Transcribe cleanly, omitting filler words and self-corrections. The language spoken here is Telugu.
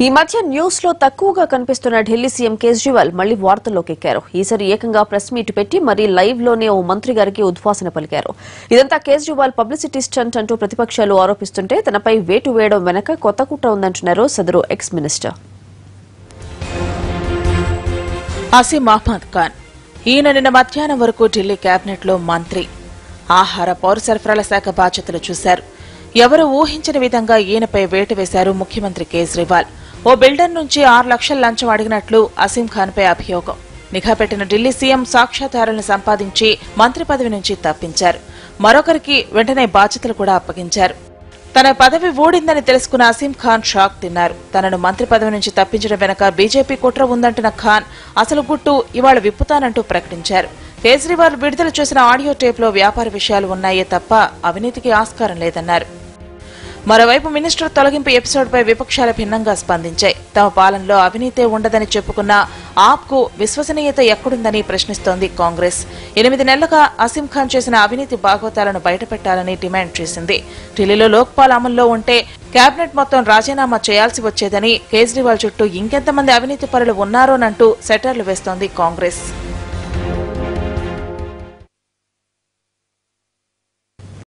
ఈ మధ్య న్యూస్ లో తక్కువగా కనిపిస్తున్న ఢిల్లీ సీఎం కేజ్రీవాల్ మళ్లీ వార్తల్లోకి ఎక్కారు. ఈసారి ఏకంగా ప్రెస్ మీట్ పెట్టి మరీ లైవ్ లోనే ఓ మంత్రి గారికి ఉద్వాసన పలికారు. ఇదంతా కేజ్రీవాల్ పబ్లిసిటీ స్టంట్ అంటూ ప్రతిపక్షాలు ఆరోపిస్తుంటే తనపై వేటు వేయడం వెనక కొత్త కుట్ర ఉందంటున్నారు సదరు ఎక్స్ మినిస్టర్ అసీం అహ్మద్ ఖాన్. ఈయన నిన్న మధ్యాహ్నం వరకు ఢిల్లీ కేబినెట్ లో మంత్రి, ఆహార పౌర సరఫరాల శాఖ బాధ్యతలు చూశారు. ఎవరు ఊహించని విధంగా ఈయనపై వేటు వేశారు ముఖ్యమంత్రి కేజ్రీవాల్. ఓ బిల్డర్ నుంచి 6 లక్షల లంచం అడిగినట్లు అసీం ఖాన్ పై అభియోగం. నిఘా పెట్టిన ఢిల్లీ సీఎం సాక్ష్యాధారాలను సంపాదించి మంత్రి పదవి నుంచి తప్పించారు. మరొకరికి వెంటనే బాధ్యతలు కూడా అప్పగించారు. తన పదవి ఊడిందని తెలుసుకున్న అసీం ఖాన్ షాక్ తిన్నారు. తనను మంత్రి పదవి నుంచి తప్పించడం వెనక బీజేపీ కుట్ర ఉందంటున్న ఖాన్ అసలు గుట్టు ఇవాళ విప్పుతానంటూ ప్రకటించారు. కేజ్రీవాల్ విడుదల చేసిన ఆడియో టేప్లో వ్యాపార విషయాలు ఉన్నాయే తప్ప అవినీతికి ఆస్కారం లేదన్నారు. మరోవైపు మినిస్టర్ తొలగింపు ఎపిసోడ్పై విపక్షాలు భిన్నంగా స్పందించాయి. తమ పాలనలో అవినీతే ఉండదని చెప్పుకున్న ఆప్కు విశ్వసనీయత ఎక్కడుందని ప్రశ్నిస్తోంది కాంగ్రెస్. 8 నెలలుగా అసీం ఖాన్ చేసిన అవినీతి బాగోతాలను బయటపెట్టాలని డిమాండ్ చేసింది. ఢిల్లీలో లోక్పాల్ అమల్లో ఉంటే కేబినెట్ మొత్తం రాజీనామా చేయాల్సి వచ్చేదని, కేజ్రీవాల్ చుట్టూ ఇంకెంతమంది అవినీతి పరులు ఉన్నారోనంటూ సెటర్లు వేస్తోంది కాంగ్రెస్.